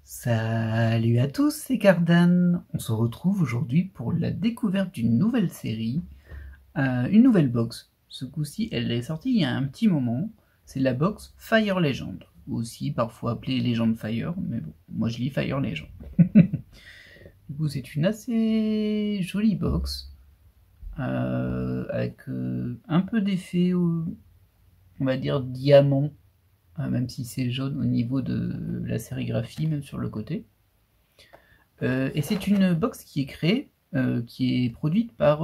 Salut à tous, c'est Cardan. On se retrouve aujourd'hui pour la découverte d'une nouvelle série, une nouvelle box. Ce coup-ci, elle est sortie il y a un petit moment. C'est la box Fire Legend, aussi parfois appelée Legend Fire, mais bon, moi je lis Fire Legend. Du coup, c'est une assez jolie box, avec un peu d'effet, on va dire diamant, même si c'est jaune au niveau de la sérigraphie, même sur le côté. Et c'est une box qui est créée, qui est produite par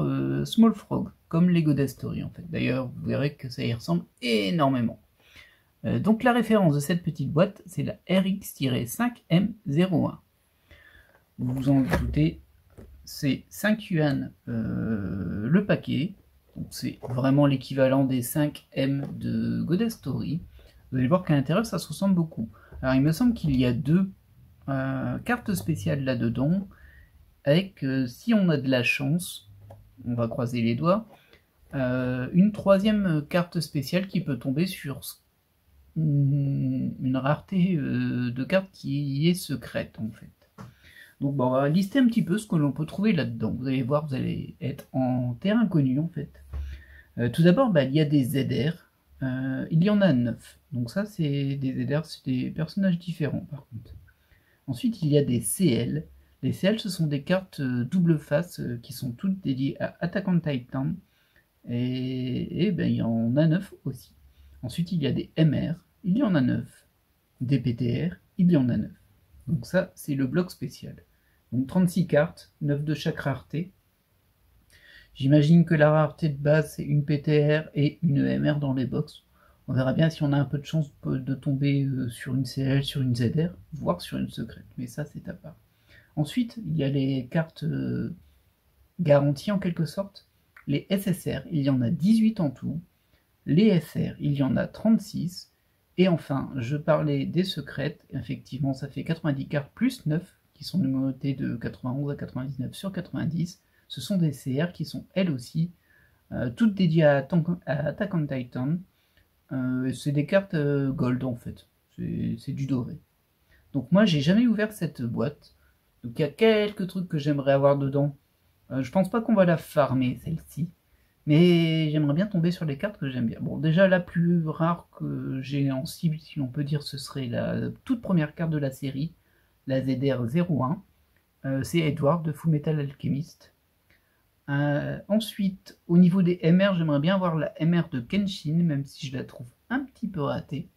Small Frog, comme les Goddess Story en fait. D'ailleurs, vous verrez que ça y ressemble énormément. Donc la référence de cette petite boîte, c'est la RX-5M01. Vous vous en doutez, c'est 5 yuan le paquet. C'est vraiment l'équivalent des 5 M de Goddess Story. Vous allez voir qu'à l'intérieur, ça se ressemble beaucoup. Alors il me semble qu'il y a deux cartes spéciales là-dedans, avec, si on a de la chance, on va croiser les doigts, une troisième carte spéciale qui peut tomber sur une rareté de cartes qui est secrète en fait. Donc bon, on va lister un petit peu ce que l'on peut trouver là-dedans. Vous allez voir, vous allez être en terrain connu en fait. Tout d'abord, il y a des ZR. Il y en a 9. Donc ça, c'est des ZR, c'est des personnages différents par contre. Ensuite, il y a des CL. Les CL, ce sont des cartes double face qui sont toutes dédiées à Attack on Titan. Et il y en a 9 aussi. Ensuite, il y a des MR. Il y en a 9. Des PTR. Il y en a 9. Donc ça, c'est le bloc spécial. Donc 36 cartes, 9 de chaque rareté. J'imagine que la rareté de base, c'est une PTR et une MR dans les box. On verra bien si on a un peu de chance de tomber sur une CL, sur une ZR, voire sur une secrète. Mais ça, c'est à part. Ensuite, il y a les cartes garanties en quelque sorte. Les SSR, il y en a 18 en tout. Les SR, il y en a 36. Et enfin, je parlais des secrètes. Effectivement, ça fait 90 cartes plus 9 qui sont numérotées de 91 à 99 sur 90. Ce sont des CR qui sont elles aussi toutes dédiées à Attack on Titan. C'est des cartes gold en fait. C'est du doré. Donc moi, j'ai jamais ouvert cette boîte. Donc il y a quelques trucs que j'aimerais avoir dedans. Je pense pas qu'on va la farmer celle-ci. Mais j'aimerais bien tomber sur les cartes que j'aime bien. Bon, déjà la plus rare que j'ai en cible, si on peut dire, ce serait la toute première carte de la série, la ZR01. C'est Edward de Fullmetal Alchemist. Ensuite, au niveau des MR, j'aimerais bien avoir la MR de Kenshin, même si je la trouve un petit peu ratée.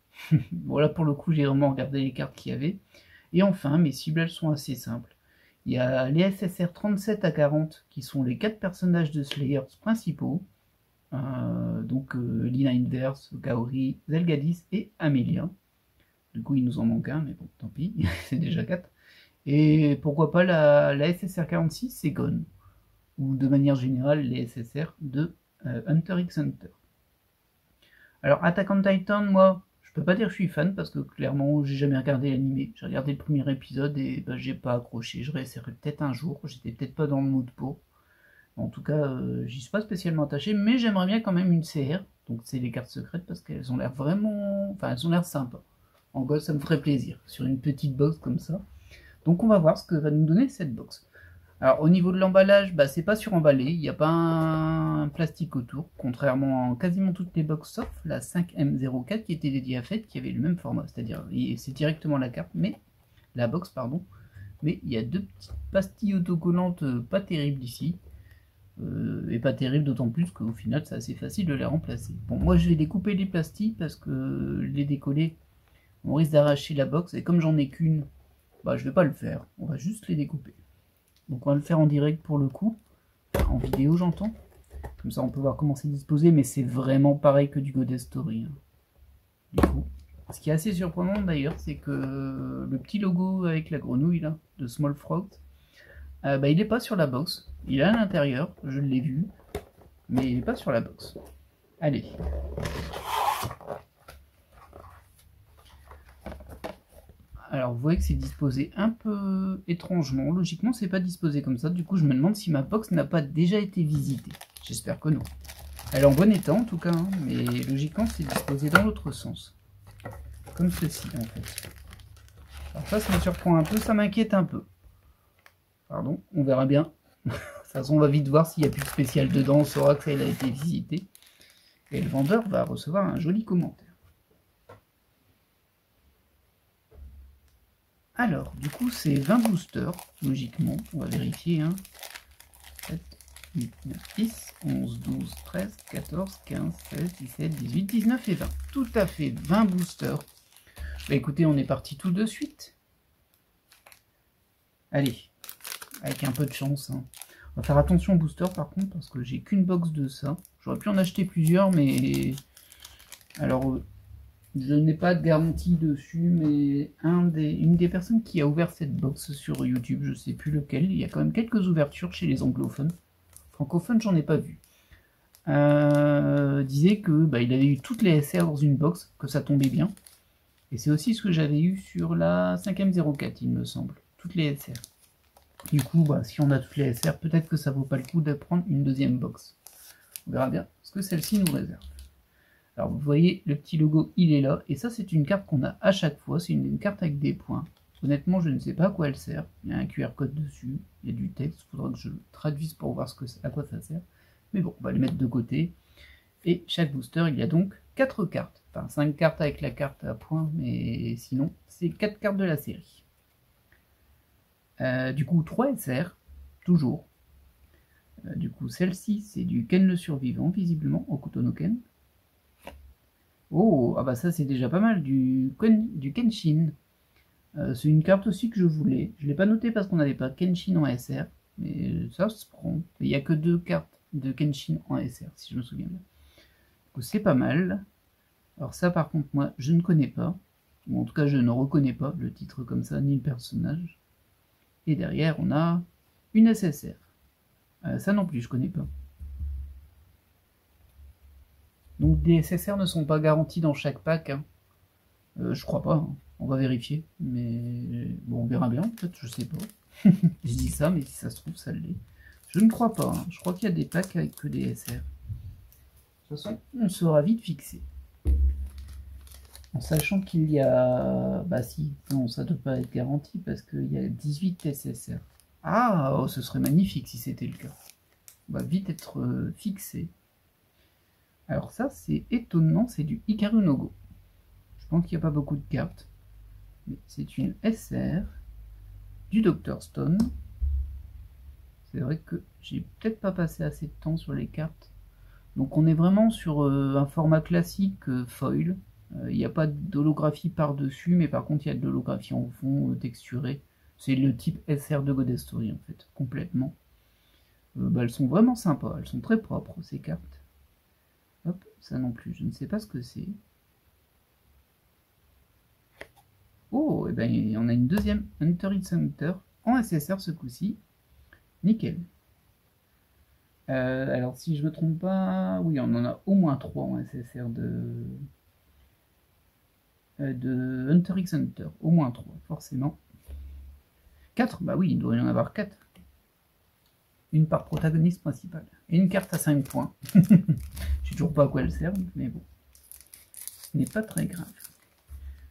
Bon, là pour le coup, j'ai vraiment regardé les cartes qu'il y avait. Et enfin, mes cibles, elles sont assez simples. Il y a les SSR 37 à 40, qui sont les 4 personnages de Slayers principaux. Donc Lina Inverse, Kaori, Zelgadis et Amelia. Du coup, il nous en manque un, mais bon, tant pis, c'est déjà 4. Et pourquoi pas la SSR 46, c'est Gon. Ou de manière générale, les SSR de Hunter x Hunter. Alors, Attack on Titan, moi, je peux pas dire que je suis fan, parce que clairement, j'ai jamais regardé l'animé. J'ai regardé le premier épisode et j'ai pas accroché. Je réessayerai peut-être un jour, j'étais peut-être pas dans le mood pour. En tout cas, j'y suis pas spécialement attaché, mais j'aimerais bien quand même une CR. Donc c'est les cartes secrètes, parce qu'elles ont l'air vraiment... Enfin, elles ont l'air sympas. En gros, ça me ferait plaisir, sur une petite box comme ça. Donc on va voir ce que va nous donner cette box. Alors au niveau de l'emballage, c'est pas suremballé, il n'y a pas un plastique autour, contrairement à quasiment toutes les box sauf la 5M04 qui était dédiée à Fête, qui avait le même format, c'est-à-dire c'est directement la carte, mais la box pardon, mais il y a deux petites pastilles autocollantes pas terribles ici, et pas terribles d'autant plus qu'au final c'est assez facile de les remplacer. Bon, moi je vais découper les pastilles parce que les décoller, on risque d'arracher la box, et comme j'en ai qu'une, je vais pas le faire, on va juste les découper. Donc on va le faire en direct pour le coup, en vidéo j'entends. Comme ça on peut voir comment c'est disposé, mais c'est vraiment pareil que du Goddess Story. Du coup, ce qui est assez surprenant d'ailleurs, c'est que le petit logo avec la grenouille là, de Small Frog, il n'est pas sur la box. Il est à l'intérieur, je l'ai vu, mais il n'est pas sur la box. Allez. Alors vous voyez que c'est disposé un peu étrangement, logiquement c'est pas disposé comme ça, du coup je me demande si ma box n'a pas déjà été visitée. J'espère que non. Elle est en bon état en tout cas, hein, mais logiquement c'est disposé dans l'autre sens. Comme ceci en fait. Alors ça me surprend un peu, ça m'inquiète un peu. Pardon, on verra bien. De toute façon, on va vite voir s'il n'y a plus de spécial dedans, on saura que ça a été visité. Et le vendeur va recevoir un joli commentaire. Alors, du coup, c'est 20 boosters, logiquement. On va vérifier. 7, 8, 9, 10, 11, 12, 13, 14, 15, 16, 17, 18, 19 et 20. Tout à fait, 20 boosters. Bah écoutez, on est parti tout de suite. Allez, avec un peu de chance. On va faire attention au booster par contre, parce que j'ai qu'une box de ça. J'aurais pu en acheter plusieurs, mais... Alors... Je n'ai pas de garantie dessus, mais une des personnes qui a ouvert cette box sur YouTube, je ne sais plus lequel, il y a quand même quelques ouvertures chez les anglophones. Francophones, j'en ai pas vu. Disait que il avait eu toutes les SR dans une box, que ça tombait bien. Et c'est aussi ce que j'avais eu sur la 5ème 04, il me semble. Toutes les SR. Du coup, si on a toutes les SR, peut-être que ça vaut pas le coup de prendre une deuxième box. On verra bien ce que celle-ci nous réserve. Alors vous voyez, le petit logo, il est là. Et ça, c'est une carte qu'on a à chaque fois. C'est une carte avec des points. Honnêtement, je ne sais pas à quoi elle sert. Il y a un QR code dessus. Il y a du texte. Il faudra que je traduise pour voir à quoi ça sert. Mais bon, on va les mettre de côté. Et chaque booster, il y a donc 4 cartes. Enfin, 5 cartes avec la carte à points. Mais sinon, c'est 4 cartes de la série. Du coup, 3 SR. Toujours. Du coup, celle-ci, c'est du Ken le survivant, visiblement, Hokuto no Ken. Oh, ah bah ça c'est déjà pas mal, du Kenshin. C'est une carte aussi que je voulais. Je ne l'ai pas noté parce qu'on n'avait pas Kenshin en SR, mais ça se prend. Il n'y a que 2 cartes de Kenshin en SR, si je me souviens bien. Donc c'est pas mal. Alors ça par contre, moi, je ne connais pas. Ou en tout cas, je ne reconnais pas le titre comme ça, ni le personnage. Et derrière, on a une SSR. Ça non plus, je connais pas. Donc des SSR ne sont pas garantis dans chaque pack. Je crois pas, hein. On va vérifier. Mais bon, on verra bien, peut-être, je sais pas. Je dis ça, mais si ça se trouve, ça l'est. Je ne crois pas, hein. Je crois qu'il y a des packs avec que des SR. De toute façon, on sera vite fixé. En sachant qu'il y a... Bah si, non, ça ne doit pas être garanti parce qu'il y a 18 SSR. Ah, oh, ce serait magnifique si c'était le cas. On va vite être fixé. Alors ça, c'est étonnant, c'est du Hikaru no Go. Je pense qu'il n'y a pas beaucoup de cartes. Mais c'est une SR du Dr Stone. C'est vrai que j'ai peut-être pas passé assez de temps sur les cartes. Donc on est vraiment sur un format classique foil. Il n'y a pas d'holographie par-dessus, mais par contre il y a de l'holographie en fond texturée. C'est le type SR de God Story en fait, complètement. Elles sont vraiment sympas, elles sont très propres ces cartes. Hop, ça non plus, je ne sais pas ce que c'est. Oh, et ben on a une deuxième Hunter x Hunter en SSR ce coup-ci. Nickel. Alors si je me trompe pas, oui, on en a au moins 3 en SSR de Hunter x Hunter. Au moins 3, forcément. 4, bah oui, il doit y en avoir 4. Une par protagoniste principale. Et une carte à 5 points. Je sais toujours pas à quoi elle sert, mais bon. Ce n'est pas très grave.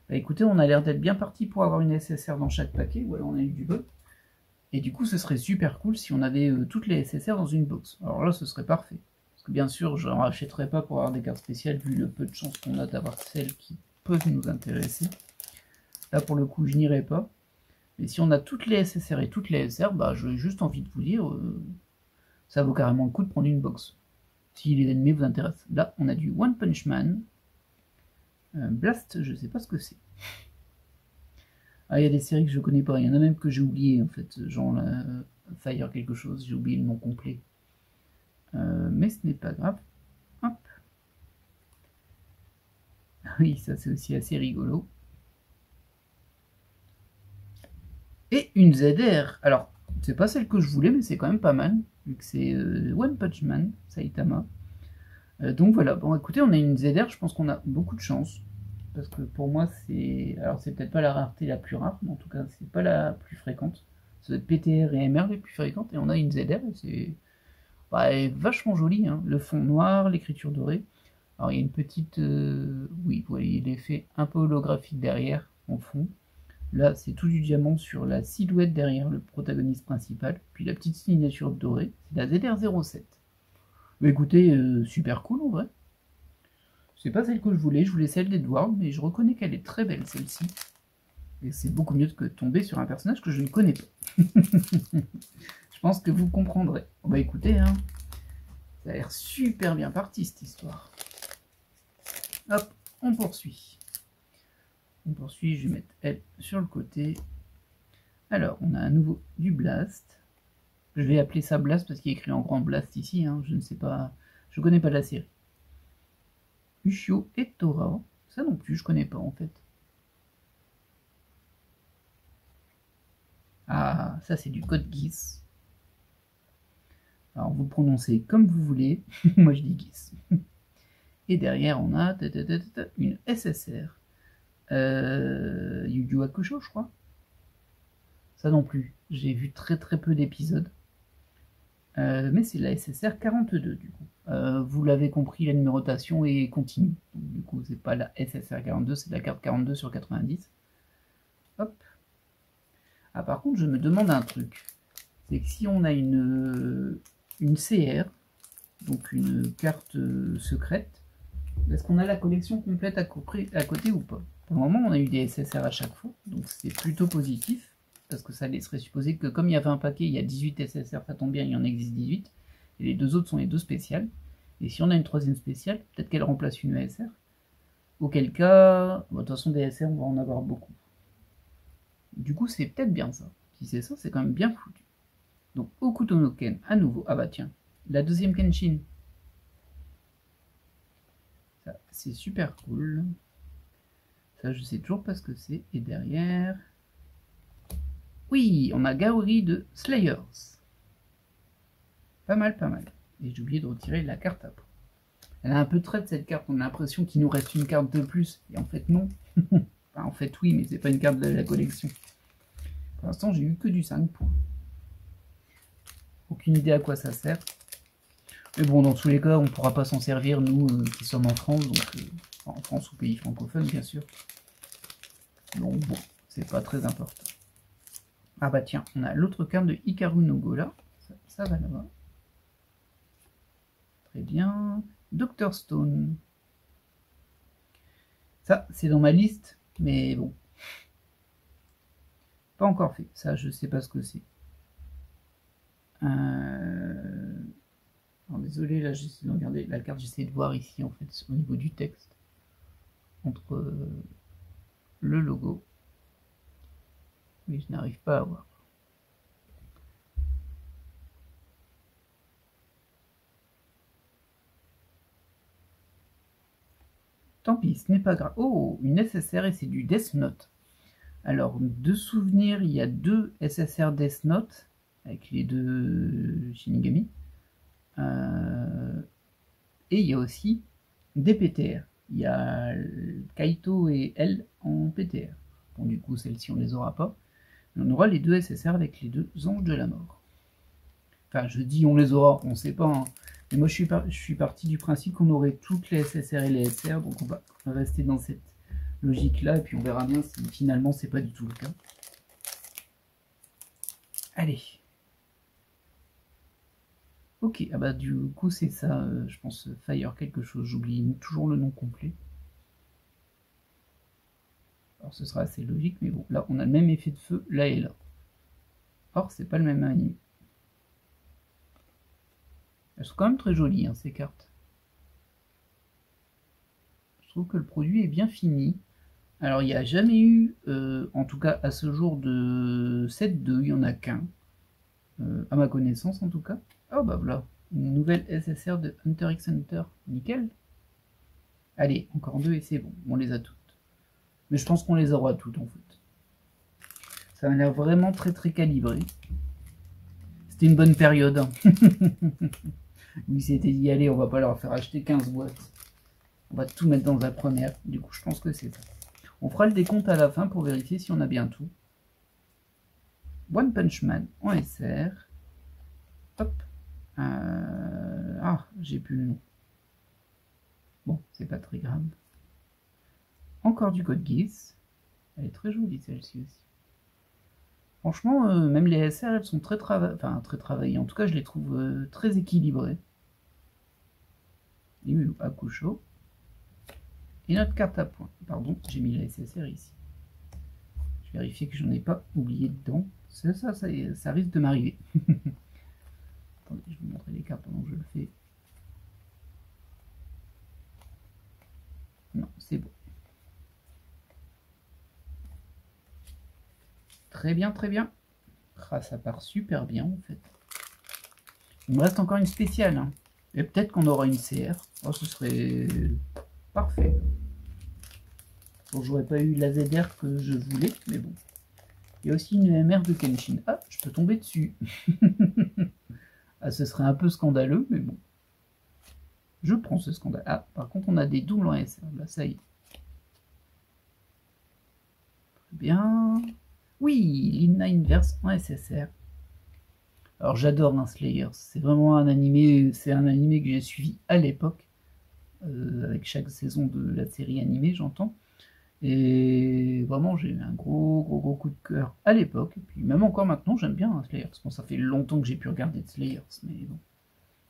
Bah écoutez, on a l'air d'être bien parti pour avoir une SSR dans chaque paquet. Voilà, on a eu du bug. Et du coup, ce serait super cool si on avait toutes les SSR dans une box. Alors là, ce serait parfait. Parce que bien sûr, je n'en rachèterai pas pour avoir des cartes spéciales, vu le peu de chance qu'on a d'avoir celles qui peuvent nous intéresser. Là, pour le coup, je n'irai pas. Mais si on a toutes les SSR et toutes les SR, bah, j'ai juste envie de vous dire, ça vaut carrément le coup de prendre une box. Si les ennemis vous intéressent. Là, on a du One Punch Man. Blast, je sais pas ce que c'est. Ah, il y a des séries que je connais pas. Il y en a même que j'ai oublié, en fait. Genre Fire quelque chose, j'ai oublié le nom complet. Mais ce n'est pas grave. Hop. Oui, ça c'est aussi assez rigolo. Et une ZR. Alors, c'est pas celle que je voulais, mais c'est quand même pas mal. Vu que c'est One Punch Man, Saitama. Donc voilà, bon écoutez, on a une ZR, je pense qu'on a beaucoup de chance. Parce que pour moi, c'est... Alors c'est peut-être pas la rareté la plus rare, mais en tout cas, c'est pas la plus fréquente. Ça doit être PTR et MR les plus fréquentes, et on a une ZR, et c'est... Bah, elle est vachement jolie, hein. Le fond noir, l'écriture dorée. Alors il y a une petite... Oui, vous voyez l'effet un peu holographique derrière, en fond. Là, c'est tout du diamant sur la silhouette derrière le protagoniste principal. Puis la petite signature dorée, c'est la ZR07. Bah écoutez, super cool en vrai. C'est pas celle que je voulais celle d'Edward, mais je reconnais qu'elle est très belle celle-ci. Et c'est beaucoup mieux que de tomber sur un personnage que je ne connais pas. Je pense que vous comprendrez. Bah écoutez, hein, ça a l'air super bien parti cette histoire. Hop, on poursuit. On poursuit, je vais mettre elle sur le côté. Alors, on a à nouveau du Blast. Je vais appeler ça Blast parce qu'il est écrit en grand Blast ici, hein, je ne sais pas, je connais pas la série. Ushio et Tora, ça non plus, je connais pas en fait. Ah, ça c'est du code Geass. Alors vous le prononcez comme vous voulez, moi je dis Geass. Et derrière on a une SSR. Yu Yu Hakusho je crois. Ça non plus, j'ai vu très peu d'épisodes. Mais c'est la SSR 42 du coup. Vous l'avez compris, la numérotation est continue. Donc, du coup, c'est pas la SSR 42, c'est la carte 42 sur 90. Hop. Ah, par contre, je me demande un truc. C'est que si on a une CR, donc une carte secrète, est-ce qu'on a la collection complète à côté ou pas? Pour le moment, on a eu des SSR à chaque fois, donc c'est plutôt positif. Parce que ça laisserait supposer que comme il y avait un paquet, il y a 18 SSR, ça tombe bien, il y en existe 18. Et les deux autres sont les deux spéciales. Et si on a une troisième spéciale, peut-être qu'elle remplace une ESR. Auquel cas, de toute façon des SR, on va en avoir beaucoup. Du coup, c'est peut-être bien ça. Si c'est ça, c'est quand même bien foutu. Donc, Okuto no Ken, à nouveau. Ah bah tiens, la deuxième Kenshin. Ça, c'est super cool. Ça, je sais toujours pas ce que c'est. Et derrière... Oui, on a Gaori de Slayers. Pas mal, pas mal. Et j'ai oublié de retirer la carte après. Elle a un peu de trait cette carte, on a l'impression qu'il nous reste une carte de plus. Et en fait non. Enfin, en fait oui, mais c'est pas une carte de la collection. Pour l'instant j'ai eu que du 5 points. Aucune idée à quoi ça sert. Mais bon, dans tous les cas, on pourra pas s'en servir, nous qui sommes en France, donc en France ou pays francophone bien sûr. Donc bon, c'est pas très important. Ah bah tiens, on a l'autre carte de Hikaru no Go là. Ça va là-bas. Très bien. Dr Stone. Ça, c'est dans ma liste, mais bon. Pas encore fait. Ça, je sais pas ce que c'est. Alors, désolé, là, j'essaie de regarder la carte. J'essaie de voir ici, en fait, au niveau du texte. Entre le logo. Mais je n'arrive pas à voir. Tant pis, ce n'est pas grave. Oh, une SSR et c'est du Death Note. Alors, de souvenirs, il y a 2 SSR Death Note avec les 2 Shinigami. Et il y a aussi des PTR. Il y a Kaito et Elle en PTR. Bon, du coup, celles-ci, on les aura pas. Mais on aura les 2 SSR avec les 2 anges de la mort. Enfin, je dis on les aura, on sait pas. Hein. Mais moi, je suis parti du principe qu'on aurait toutes les SSR et les SR. Donc, on va rester dans cette logique-là. Et puis, on verra bien si finalement, c'est pas du tout le cas. Allez. Ok, ah bah du coup c'est ça, je pense Fire quelque chose, j'oublie toujours le nom complet. Alors ce sera assez logique, mais bon, là on a le même effet de feu là et là. Or c'est pas le même anime. Elles sont quand même très jolies hein, ces cartes. Je trouve que le produit est bien fini. Alors il n'y a jamais eu, en tout cas à ce jour de 7-2, il n'y en a qu'un. À ma connaissance en tout cas. Oh bah voilà, une nouvelle SSR de Hunter x Hunter, nickel. Allez, encore 2 et c'est bon, on les a toutes. Mais je pense qu'on les aura toutes en fait. Ça m'a l'air vraiment très calibré. C'était une bonne période. Hein. Lui s'était dit, allez, on va pas leur faire acheter 15 boîtes. On va tout mettre dans la première. Du coup, je pense que c'est ça. On fera le décompte à la fin pour vérifier si on a bien tout. One Punch Man en SR. Hop. Ah, j'ai plus le nom. Bon, c'est pas très grave. Encore du code Geass. Elle est très jolie celle-ci aussi. Franchement, même les SR, elles sont très travaillées. En tout cas, je les trouve très équilibrées. Liu Hakusho. Et notre carte à points. Pardon, j'ai mis la SSR ici. Je vérifie que j'en ai pas oublié dedans. Ça risque de m'arriver. Attendez, je vais vous montrer les cartes pendant que je le fais. Non, c'est bon. Très bien, très bien. Ah, ça part super bien en fait. Il me reste encore une spéciale. Hein. Et peut-être qu'on aura une CR. Oh, ce serait parfait. Bon, j'aurais pas eu la ZR que je voulais, mais bon. Il y a aussi une EMR de Kenshin. Ah, je peux tomber dessus. Ah, ce serait un peu scandaleux, mais bon. Je prends ce scandale. Ah, par contre, on a des doubles en SR. Là, ça y est. Très bien. Oui, Lina Inverse en SSR. Alors, j'adore un Slayer. C'est vraiment un animé. C'est un animé que j'ai suivi à l'époque. Avec chaque saison de la série animée, j'entends. Et vraiment, j'ai eu un gros coup de cœur à l'époque. Et puis même encore maintenant, j'aime bien Slayers. Bon, ça fait longtemps que j'ai pu regarder de Slayers, mais bon.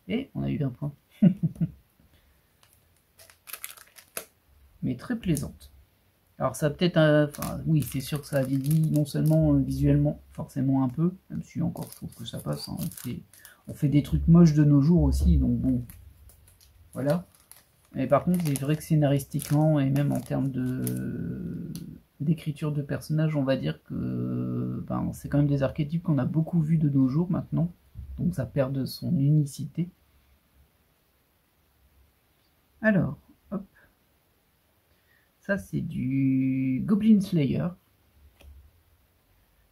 Et on a eu un point. Mais très plaisante. Alors ça peut-être... Enfin, oui, c'est sûr que ça a vieilli, non seulement visuellement, forcément un peu, même si encore je trouve que ça passe. Hein, on fait des trucs moches de nos jours aussi, donc bon. Voilà. Mais par contre, c'est vrai que scénaristiquement et même en termes d'écriture de personnages, on va dire que c'est quand même des archétypes qu'on a beaucoup vus de nos jours maintenant. Donc ça perd de son unicité. Alors, hop. Ça, c'est du Goblin Slayer.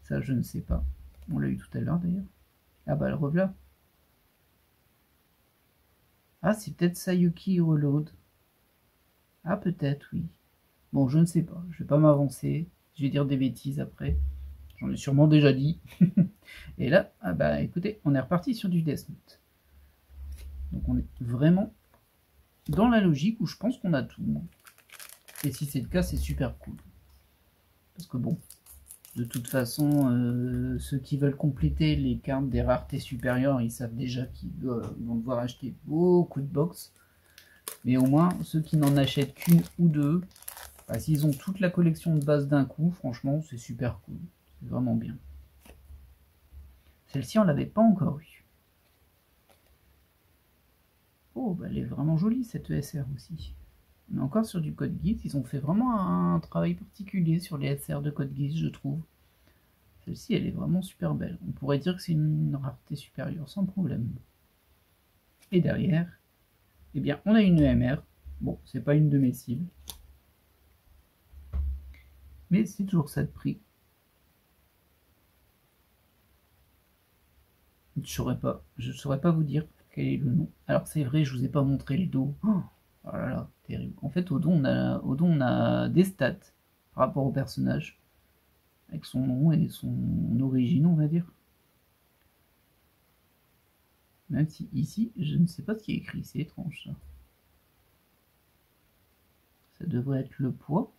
Ça, je ne sais pas. On l'a eu tout à l'heure d'ailleurs. Ah bah, le revoilà. Ah, c'est peut-être Sayuki Reload. Ah, peut-être, oui. Bon, je ne sais pas. Je vais pas m'avancer. Je vais dire des bêtises après. J'en ai sûrement déjà dit. Et là, ah bah écoutez, on est reparti sur du Death Note. Donc on est vraiment dans la logique où je pense qu'on a tout. Et si c'est le cas, c'est super cool. Parce que bon, de toute façon, ceux qui veulent compléter les cartes des raretés supérieures, ils savent déjà qu'ils vont devoir acheter beaucoup de box. Mais au moins, ceux qui n'en achètent qu'une ou deux, bah, s'ils ont toute la collection de base d'un coup, franchement, c'est super cool. C'est vraiment bien. Celle-ci, on l'avait pas encore eu. Oh, bah, elle est vraiment jolie, cette ESR aussi. On est encore sur du Code Geass. Ils ont fait vraiment un travail particulier sur les SR de Code Geass, je trouve. Celle-ci, elle est vraiment super belle. On pourrait dire que c'est une rareté supérieure, sans problème. Et derrière, eh bien, on a une EMR. Bon, c'est pas une de mes cibles. Mais c'est toujours ça de prix. Je ne saurais pas vous dire quel est le nom. Alors c'est vrai, je vous ai pas montré les dos. Oh là là, terrible. En fait, au dos, on a des stats par rapport au personnage, avec son nom et son origine, on va dire. Même si ici, je ne sais pas ce qui est écrit, c'est étrange ça. Ça devrait être le poids.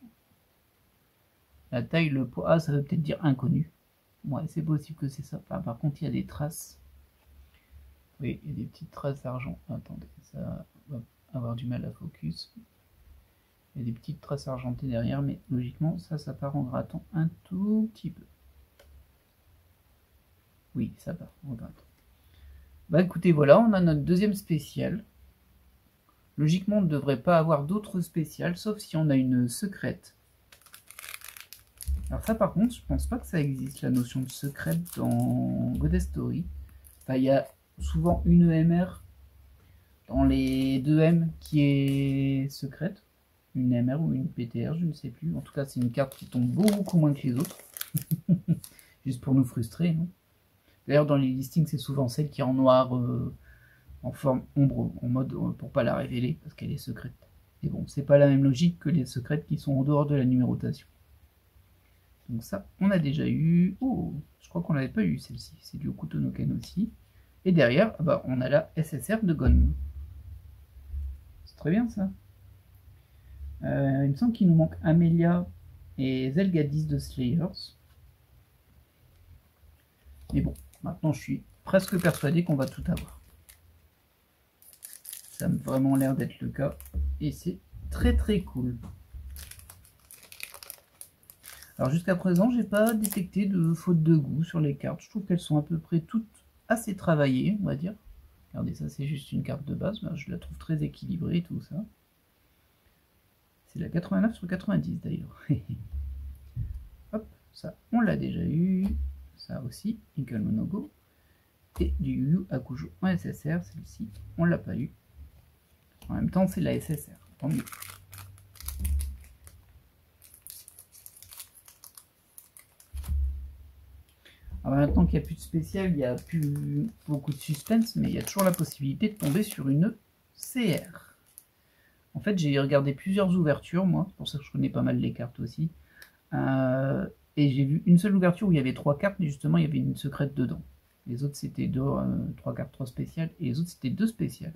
La taille, le poids. Ah, ça veut peut-être dire inconnu. Ouais, c'est possible que c'est ça. Par contre, il y a des traces. Oui, il y a des petites traces d'argent. Attendez, ça va avoir du mal à focus. Il y a des petites traces argentées derrière, mais logiquement, ça part en grattant un tout petit peu. Oui, ça part en grattant. Bah écoutez, voilà, on a notre deuxième spéciale. Logiquement, on ne devrait pas avoir d'autres spéciales, sauf si on a une secrète. Alors ça, par contre, je pense pas que ça existe, la notion de secrète dans Goddess Story. Enfin, il y a souvent une EMR dans les 2M qui est secrète. Une MR ou une PTR, je ne sais plus. En tout cas, c'est une carte qui tombe beaucoup moins que les autres. Juste pour nous frustrer. Hein. D'ailleurs, dans les listings, c'est souvent celle qui est en noir, en forme ombre, en mode pour pas la révéler, parce qu'elle est secrète. Et bon, c'est pas la même logique que les secrètes qui sont en dehors de la numérotation. Donc ça, on a déjà eu... Oh, je crois qu'on l'avait pas eu celle-ci. C'est du Hokuto no Ken aussi. Et derrière, bah, on a la SSR de Gon. C'est très bien ça. Il me semble qu'il nous manque Amelia et Zelgadis de Slayers. Mais bon, maintenant je suis presque persuadé qu'on va tout avoir. Ça a vraiment l'air d'être le cas. Et c'est très très cool. Alors jusqu'à présent, j'ai pas détecté de faute de goût sur les cartes. Je trouve qu'elles sont à peu près toutes assez travaillées, on va dire. Regardez, ça c'est juste une carte de base. Je la trouve très équilibrée, tout ça. C'est la 89 sur 90 d'ailleurs. Hop, ça on l'a déjà eu. Ça aussi, Inkle Monogo. Et du Yu Yu Hakusho en SSR, celle-ci, on l'a pas eu. En même temps, c'est la SSR, tant mieux. Alors maintenant qu'il n'y a plus de spécial, il n'y a plus beaucoup de suspense, mais il y a toujours la possibilité de tomber sur une CR. En fait, j'ai regardé plusieurs ouvertures, moi, c'est pour ça que je connais pas mal les cartes aussi. Et j'ai vu une seule ouverture où il y avait 3 cartes, mais justement, il y avait une secrète dedans. Les autres, c'était 3 cartes, 3 spéciales, et les autres, c'était 2 spéciales.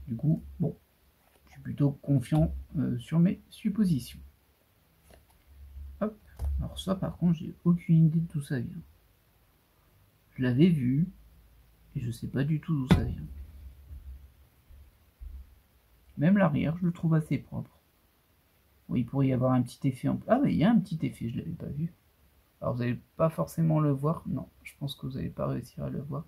Du coup, bon, je suis plutôt confiant sur mes suppositions. Hop, alors ça, par contre, j'ai aucune idée de d'où ça vient. Je l'avais vu, et je sais pas du tout d'où ça vient. Même l'arrière, je le trouve assez propre. Oui, il pourrait y avoir un petit effet en... Ah, mais il y a un petit effet, je l'avais pas vu. Alors, vous n'allez pas forcément le voir. Non, je pense que vous n'allez pas réussir à le voir.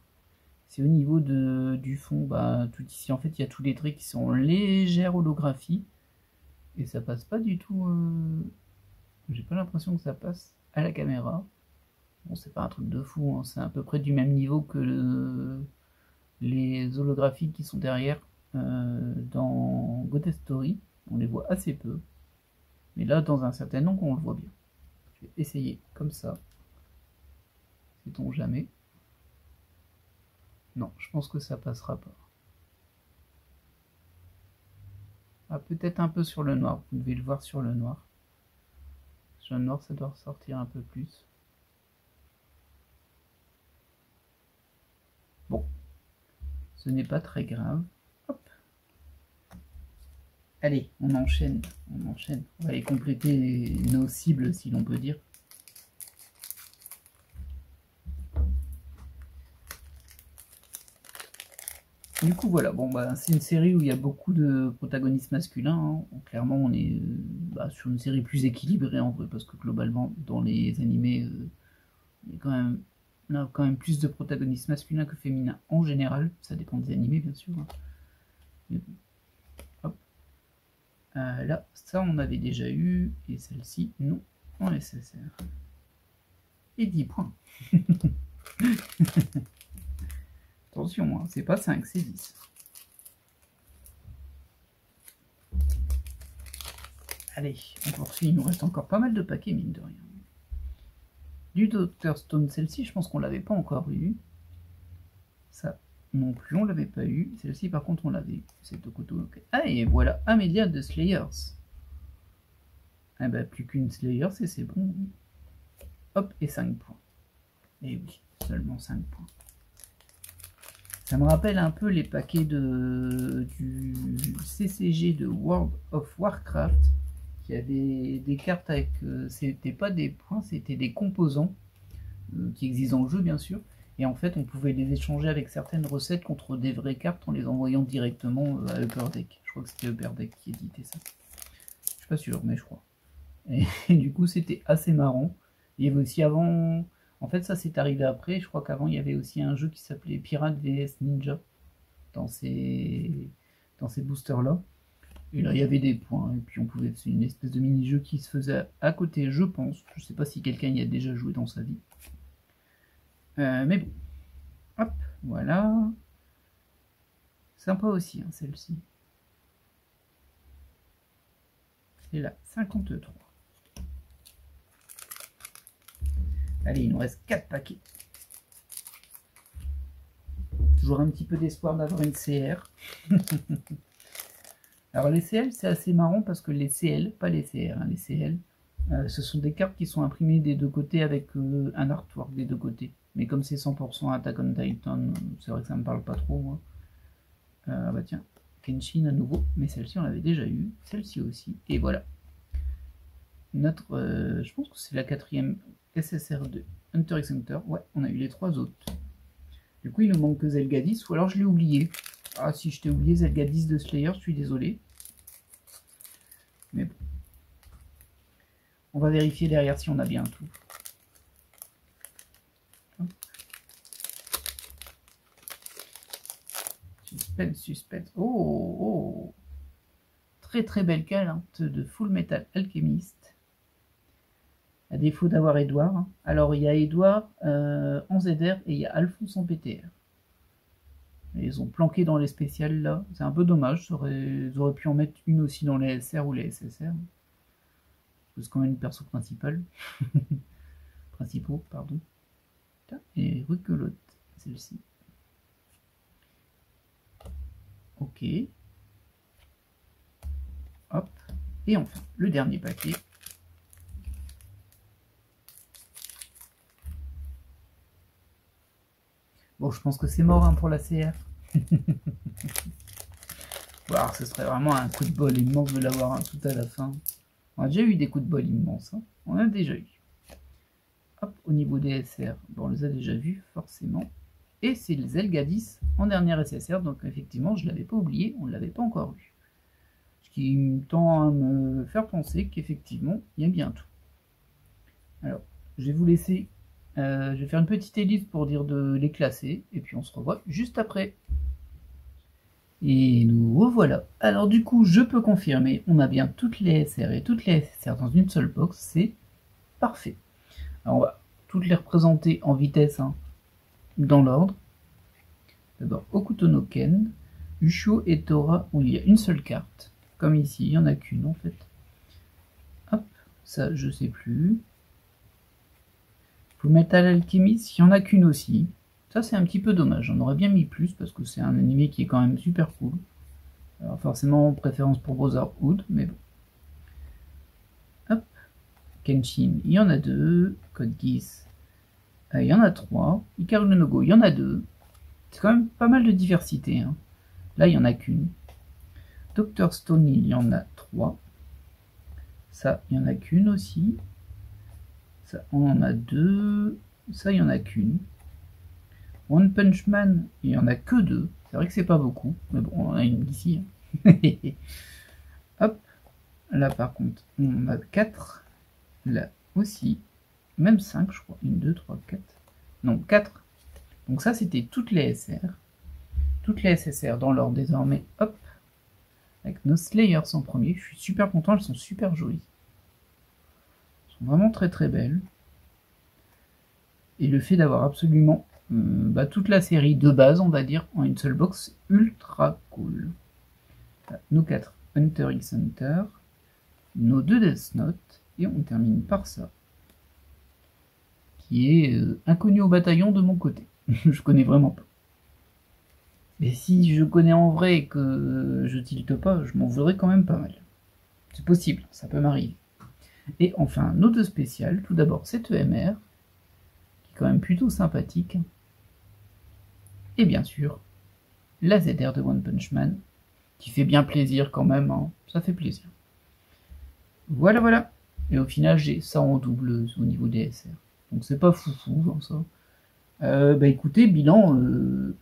C'est au niveau du fond, tout ici. En fait, il y a tous les traits qui sont en légère holographie. Et ça passe pas du tout... J'ai pas l'impression que ça passe à la caméra. Bon, c'est pas un truc de fou, hein. C'est à peu près du même niveau que les holographies qui sont derrière dans Ghost Story. On les voit assez peu. Mais là, dans un certain angle, on le voit bien. Je vais essayer comme ça. Sait-on jamais? Non, je pense que ça passera pas. Ah, peut-être un peu sur le noir. Vous devez le voir sur le noir. Sur le noir, ça doit ressortir un peu plus. Bon. Ce n'est pas très grave. Hop. Allez, on enchaîne. On enchaîne. On va aller compléter nos cibles, si l'on peut dire. Du coup, voilà, bon, c'est une série où il y a beaucoup de protagonistes masculins. Hein. Clairement, on est sur une série plus équilibrée en vrai, parce que globalement, dans les animés, il y a quand même plus de protagonistes masculins que féminins en général. Ça dépend des animés, bien sûr. Hein. Mais, hop. Là, ça, on avait déjà eu, et celle-ci, non, en SSR. Et 10 points. Attention, hein, c'est pas 5, c'est 10. Allez, on poursuit, il nous reste encore pas mal de paquets, mine de rien. Du Dr Stone, celle-ci, je pense qu'on l'avait pas encore eu. Ça non plus, on l'avait pas eu. Celle-ci, par contre, on l'avait eu. C'est au couteau. Okay. Ah, et voilà, Amelia de Slayers. Ah bah, plus qu'une Slayers, et c'est bon. Hop, et 5 points. Et oui, seulement 5 points. Ça me rappelle un peu les paquets du CCG de World of Warcraft, qui avait des cartes avec... c'était pas des points, c'était des composants, qui existent dans le jeu bien sûr, et en fait on pouvait les échanger avec certaines recettes contre des vraies cartes en les envoyant directement à Upper Deck. Je crois que c'était Upper Deck qui éditait ça. Je suis pas sûr, mais je crois. Et du coup c'était assez marrant. Il y avait aussi avant... En fait, ça c'est arrivé après. Je crois qu'avant, il y avait aussi un jeu qui s'appelait Pirate vs Ninja dans ces boosters-là. Et là, il y avait des points. Et puis, on pouvait... C'est une espèce de mini-jeu qui se faisait à côté, je pense. Je sais pas si quelqu'un y a déjà joué dans sa vie. Mais bon. Hop, voilà. Sympa aussi, hein, celle-ci. C'est la 53. Allez, il nous reste 4 paquets. Toujours un petit peu d'espoir d'avoir une CR. Alors les CL, c'est assez marrant parce que les CL, pas les CR, hein, les CL, ce sont des cartes qui sont imprimées des deux côtés avec un artwork des deux côtés. Mais comme c'est 100% Attack on Titan, c'est vrai que ça me parle pas trop. Moi. Bah tiens, Kenshin à nouveau, mais celle-ci on l'avait déjà eu, celle-ci aussi, et voilà. notre, je pense que c'est la 4e SSR2 Hunter x Hunter. Ouais, on a eu les 3 autres. Du coup, il nous manque que Zelgadis, ou alors je l'ai oublié. Ah, si je t'ai oublié Zelgadis de Slayer, je suis désolé. Mais bon. On va vérifier derrière si on a bien tout. Suspense, suspense. Oh, oh. Très très belle carte de Full Metal Alchemist. À défaut d'avoir Edouard. Alors il y a Edouard en ZR et il y a Alphonse en PTR. Et ils ont planqué dans les spéciales là. C'est un peu dommage. Ils auraient pu en mettre une aussi dans les SR ou les SSR. C'est quand même une perso principale. Principaux, pardon. Et reculotte, celle-ci. Ok. Hop. Et enfin, le dernier paquet. Bon, je pense que c'est mort hein, pour la CR. Alors, ce serait vraiment un coup de bol immense de l'avoir hein, tout à la fin. On a déjà eu des coups de bol immenses. Hein. On a déjà eu. Hop, au niveau des SR, bon, on les a déjà vus, forcément. Et c'est le Zelgadis en dernière SSR, donc effectivement, je ne l'avais pas oublié, on ne l'avait pas encore eu. Ce qui me tend à me faire penser qu'effectivement, il y a bien tout. Alors, je vais vous laisser, je vais faire une petite élite pour dire de les classer, et puis on se revoit juste après. Et nous revoilà. Alors du coup, je peux confirmer, on a bien toutes les SR et toutes les SSR dans une seule box, c'est parfait. Alors on va toutes les représenter en vitesse, hein, dans l'ordre. D'abord Okuto Ken, Ushio et Tora, où il y a une seule carte. Comme ici, il n'y en a qu'une en fait. Hop, ça je sais plus. Full Metal Alchemist, il n'y en a qu'une aussi. Ça c'est un petit peu dommage, j'en aurais bien mis plus parce que c'est un animé qui est quand même super cool. Alors forcément préférence pour Brotherhood, mais bon. Hop, Kenshin, il y en a 2. Code Geass, il y en a 3. Hikaru no Go, il y en a 2. C'est quand même pas mal de diversité. Hein. Là, il n'y en a qu'une. Dr. Stony, il y en a 3. Ça, il n'y en a qu'une aussi. Ça, on en a 2. Ça, il n'y en a qu'une. One Punch Man, il n'y en a que 2. C'est vrai que c'est pas beaucoup. Mais bon, on en a une ici. Hein. Hop. Là, par contre, on en a 4. Là aussi. Même 5, je crois. 1, 2, 3, 4. Non, 4. Donc ça, c'était toutes les SR. Toutes les SSR dans l'ordre désormais. Hop. Avec nos Slayers en premier. Je suis super content, elles sont super jolies. Elles sont vraiment très très belles. Et le fait d'avoir absolument toute la série de base, on va dire, en une seule box, ultra cool. Nos 4 Hunter x Hunter. Nos 2 Death Note. Et on termine par ça. Qui est inconnu au bataillon de mon côté. Je connais vraiment pas. Mais si je connais en vrai et que je tilte pas, je m'en voudrais quand même pas mal. C'est possible, ça peut m'arriver. Et enfin, nos 2 spéciales. Tout d'abord, cette EMR, qui est quand même plutôt sympathique. Et bien sûr, la ZR de One Punch Man, qui fait bien plaisir quand même, hein. Ça fait plaisir. Voilà, voilà. Et au final, j'ai ça en doubleuse au niveau des SR. Donc c'est pas foufou, comme ça. Écoutez, bilan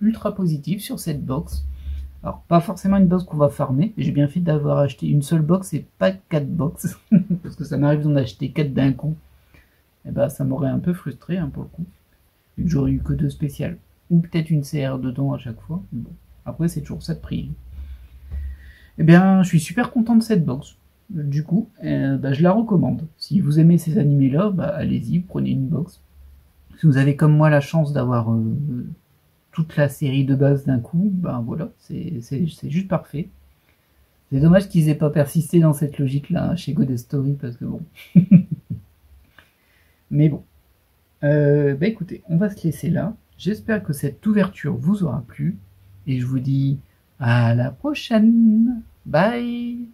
ultra positif sur cette box. Alors, pas forcément une box qu'on va farmer. J'ai bien fait d'avoir acheté une seule box et pas 4 box. Parce que ça m'arrive d'en acheter 4 d'un coup. Et ça m'aurait un peu frustré, hein, pour le coup. Vu que j'aurais eu que 2 spéciales. Ou peut-être une CR dedans à chaque fois. Bon. Après, c'est toujours ça de prix. Eh bien, je suis super content de cette box. Du coup, je la recommande. Si vous aimez ces animés-là, allez-y, prenez une box. Si vous avez comme moi la chance d'avoir toute la série de base d'un coup, voilà, c'est juste parfait. C'est dommage qu'ils aient pas persisté dans cette logique-là, hein, chez God Story, parce que bon. Mais bon. Écoutez, on va se laisser là. J'espère que cette ouverture vous aura plu. Et je vous dis à la prochaine. Bye!